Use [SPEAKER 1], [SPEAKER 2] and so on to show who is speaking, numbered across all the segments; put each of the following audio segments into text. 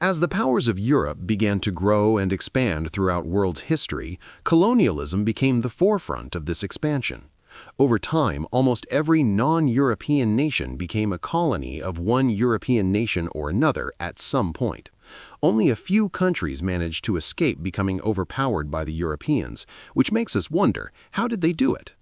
[SPEAKER 1] As the powers of Europe began to grow and expand throughout world history, colonialism became the forefront of this expansion. Over time, almost every non-European nation became a colony of one European nation or another at some point. Only a few countries managed to escape becoming overpowered by the Europeans, which makes us wonder, how did they do it?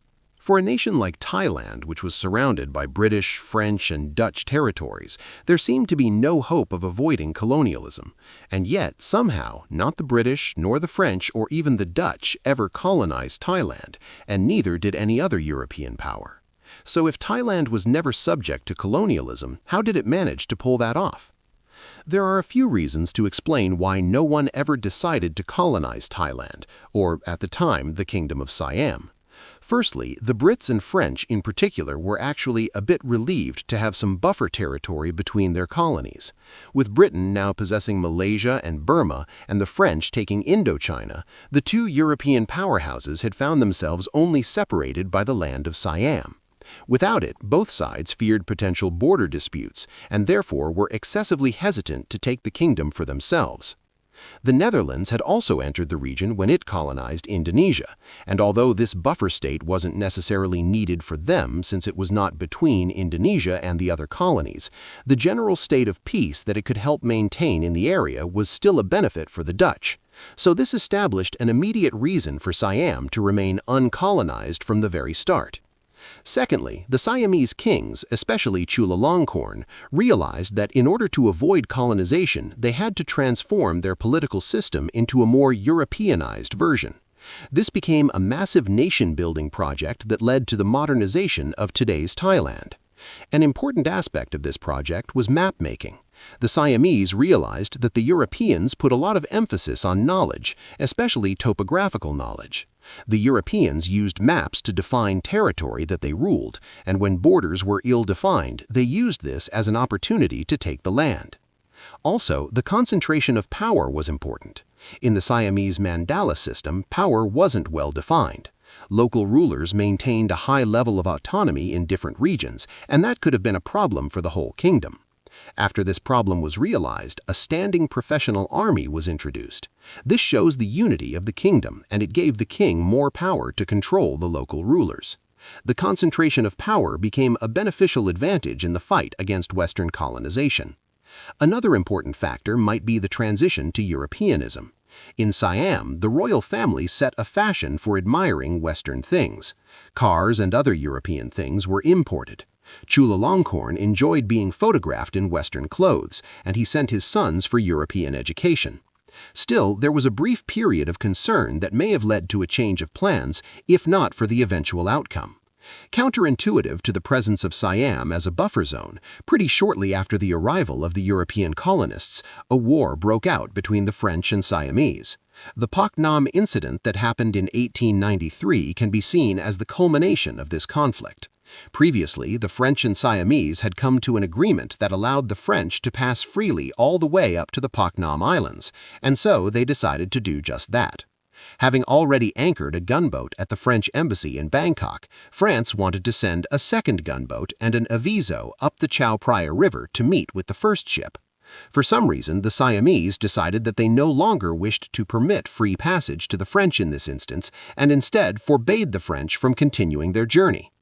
[SPEAKER 1] For a nation like Thailand, which was surrounded by British, French, and Dutch territories, there seemed to be no hope of avoiding colonialism. And yet, somehow, not the British, nor the French, or even the Dutch ever colonized Thailand, and neither did any other European power. So if Thailand was never subject to colonialism, how did it manage to pull that off? There are a few reasons to explain why no one ever decided to colonize Thailand, or, at the time, the Kingdom of Siam. Firstly, the Brits and French in particular were actually a bit relieved to have some buffer territory between their colonies. With Britain now possessing Malaysia and Burma and the French taking Indochina, the two European powerhouses had found themselves only separated by the land of Siam. Without it, both sides feared potential border disputes and therefore were excessively hesitant to take the kingdom for themselves. The Netherlands had also entered the region when it colonized Indonesia, and although this buffer state wasn't necessarily needed for them since it was not between Indonesia and the other colonies, the general state of peace that it could help maintain in the area was still a benefit for the Dutch. So this established an immediate reason for Siam to remain uncolonized from the very start. Secondly, the Siamese kings, especially Chulalongkorn, realized that in order to avoid colonization, they had to transform their political system into a more Europeanized version. This became a massive nation-building project that led to the modernization of today's Thailand. An important aspect of this project was map-making. The Siamese realized that the Europeans put a lot of emphasis on knowledge, especially topographical knowledge. The Europeans used maps to define territory that they ruled, and when borders were ill-defined, they used this as an opportunity to take the land. Also, the concentration of power was important. In the Siamese mandala system, power wasn't well defined. Local rulers maintained a high level of autonomy in different regions, and that could have been a problem for the whole kingdom. After this problem was realized, a standing professional army was introduced. This shows the unity of the kingdom, and it gave the king more power to control the local rulers. The concentration of power became a beneficial advantage in the fight against Western colonization. Another important factor might be the transition to Europeanism. In Siam, the royal family set a fashion for admiring Western things. Cars and other European things were imported. Chulalongkorn enjoyed being photographed in Western clothes, and he sent his sons for European education. Still, there was a brief period of concern that may have led to a change of plans, if not for the eventual outcome. Counterintuitive to the presence of Siam as a buffer zone, pretty shortly after the arrival of the European colonists, a war broke out between the French and Siamese. The Pak Nam incident that happened in 1893 can be seen as the culmination of this conflict. Previously, the French and Siamese had come to an agreement that allowed the French to pass freely all the way up to the Pak Nam Islands, and so they decided to do just that. Having already anchored a gunboat at the French embassy in Bangkok, France wanted to send a second gunboat and an aviso up the Chao Phraya River to meet with the first ship. For some reason, the Siamese decided that they no longer wished to permit free passage to the French in this instance, and instead forbade the French from continuing their journey.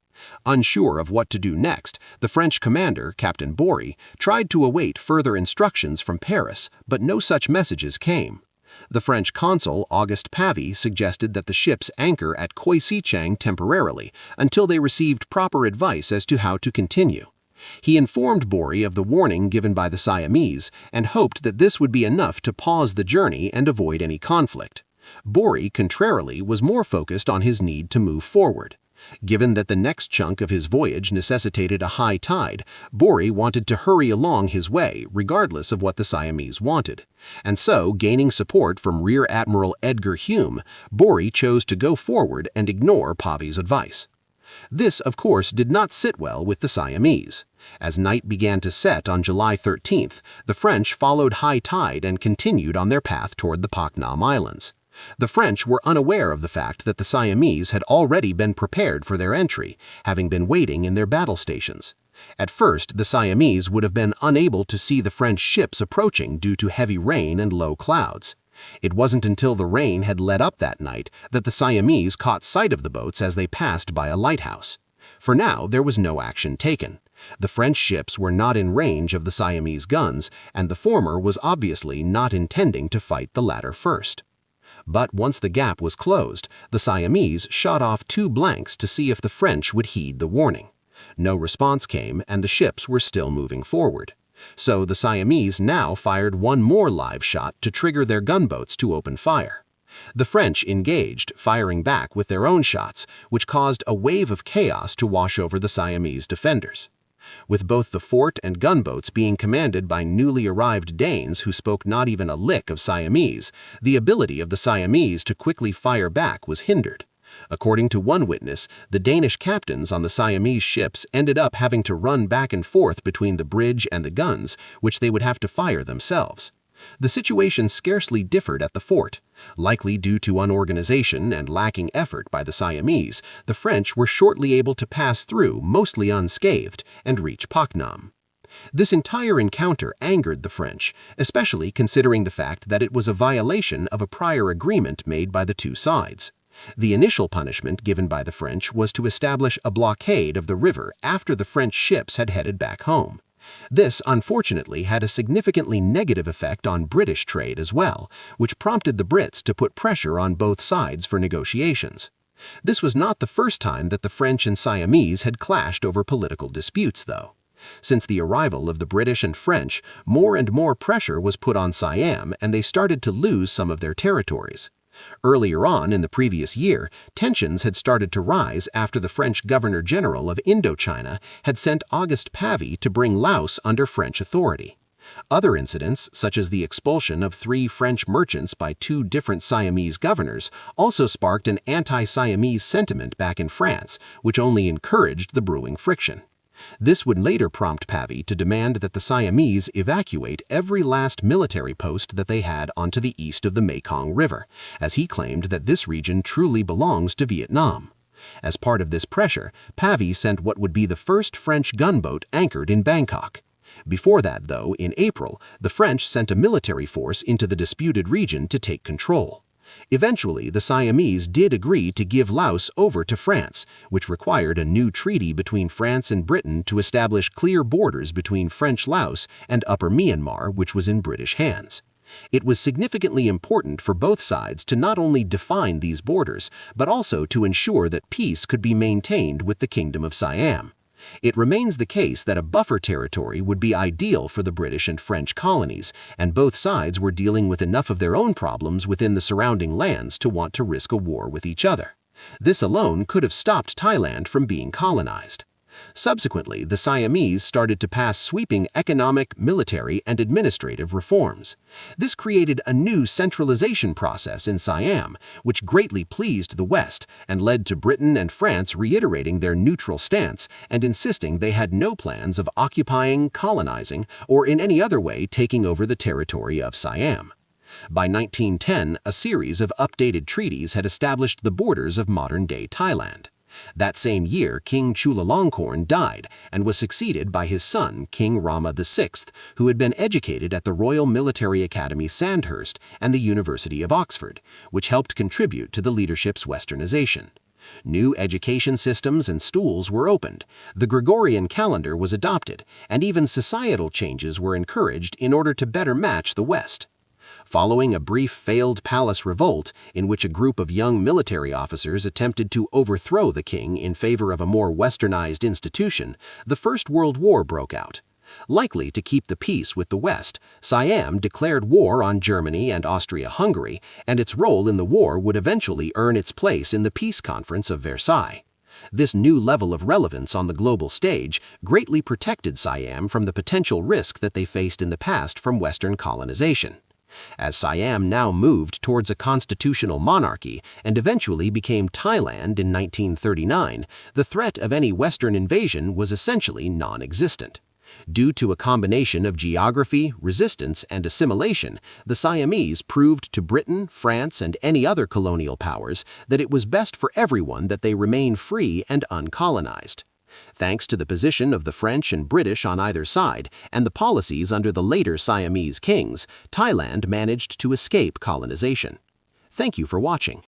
[SPEAKER 1] Unsure of what to do next, the French commander, Captain Bory, tried to await further instructions from Paris, but no such messages came. The French consul, Auguste Pavy, suggested that the ships anchor at Khoi Sichang temporarily until they received proper advice as to how to continue. He informed Bory of the warning given by the Siamese and hoped that this would be enough to pause the journey and avoid any conflict. Bory, contrarily, was more focused on his need to move forward. Given that the next chunk of his voyage necessitated a high tide, Bory wanted to hurry along his way regardless of what the Siamese wanted. And so, gaining support from Rear Admiral Edgar Hume, Bory chose to go forward and ignore Pavy's advice. This, of course, did not sit well with the Siamese. As night began to set on July 13th, the French followed high tide and continued on their path toward the Pak Nam Islands. The French were unaware of the fact that the Siamese had already been prepared for their entry, having been waiting in their battle stations. At first, the Siamese would have been unable to see the French ships approaching due to heavy rain and low clouds. It wasn't until the rain had let up that night that the Siamese caught sight of the boats as they passed by a lighthouse. For now, there was no action taken. The French ships were not in range of the Siamese guns, and the former was obviously not intending to fight the latter first. But once the gap was closed, the Siamese shot off 2 blanks to see if the French would heed the warning. No response came, and the ships were still moving forward. So the Siamese now fired 1 more live shot to trigger their gunboats to open fire. The French engaged, firing back with their own shots, which caused a wave of chaos to wash over the Siamese defenders. With both the fort and gunboats being commanded by newly arrived Danes who spoke not even a lick of Siamese, the ability of the Siamese to quickly fire back was hindered. According to one witness, the Danish captains on the Siamese ships ended up having to run back and forth between the bridge and the guns, which they would have to fire themselves. The situation scarcely differed at the fort. Likely due to unorganization and lacking effort by the Siamese, the French were shortly able to pass through mostly unscathed and reach Paknam. This entire encounter angered the French, especially considering the fact that it was a violation of a prior agreement made by the 2 sides. The initial punishment given by the French was to establish a blockade of the river after the French ships had headed back home. This, unfortunately, had a significantly negative effect on British trade as well, which prompted the Brits to put pressure on both sides for negotiations. This was not the first time that the French and Siamese had clashed over political disputes, though. Since the arrival of the British and French, more and more pressure was put on Siam, and they started to lose some of their territories. Earlier on in the previous year, tensions had started to rise after the French Governor-General of Indochina had sent Auguste Pavie to bring Laos under French authority. Other incidents, such as the expulsion of 3 French merchants by 2 different Siamese governors, also sparked an anti-Siamese sentiment back in France, which only encouraged the brewing friction. This would later prompt Pavie to demand that the Siamese evacuate every last military post that they had onto the east of the Mekong River, as he claimed that this region truly belongs to Vietnam. As part of this pressure, Pavie sent what would be the first French gunboat anchored in Bangkok. Before that, though, in April, the French sent a military force into the disputed region to take control. Eventually, the Siamese did agree to give Laos over to France, which required a new treaty between France and Britain to establish clear borders between French Laos and Upper Myanmar, which was in British hands. It was significantly important for both sides to not only define these borders, but also to ensure that peace could be maintained with the Kingdom of Siam. It remains the case that a buffer territory would be ideal for the British and French colonies, and both sides were dealing with enough of their own problems within the surrounding lands to want to risk a war with each other. This alone could have stopped Thailand from being colonized. Subsequently, the Siamese started to pass sweeping economic, military, and administrative reforms. This created a new centralization process in Siam, which greatly pleased the West and led to Britain and France reiterating their neutral stance and insisting they had no plans of occupying, colonizing, or in any other way taking over the territory of Siam. By 1910, a series of updated treaties had established the borders of modern-day Thailand. That same year, King Chulalongkorn died and was succeeded by his son, King Rama VI, who had been educated at the Royal Military Academy Sandhurst and the University of Oxford, which helped contribute to the leadership's westernization. New education systems and schools were opened, the Gregorian calendar was adopted, and even societal changes were encouraged in order to better match the West. Following a brief failed palace revolt in which a group of young military officers attempted to overthrow the king in favor of a more westernized institution, the First World War broke out. Likely to keep the peace with the West, Siam declared war on Germany and Austria-Hungary, and its role in the war would eventually earn its place in the Peace Conference of Versailles. This new level of relevance on the global stage greatly protected Siam from the potential risk that they faced in the past from Western colonization. As Siam now moved towards a constitutional monarchy and eventually became Thailand in 1939, the threat of any Western invasion was essentially non-existent. Due to a combination of geography, resistance, and assimilation, the Siamese proved to Britain, France, and any other colonial powers that it was best for everyone that they remain free and uncolonized.
[SPEAKER 2] Thanks to the position of the French and British on either side and the policies under the later Siamese kings, Thailand managed to escape colonization. Thank you for watching.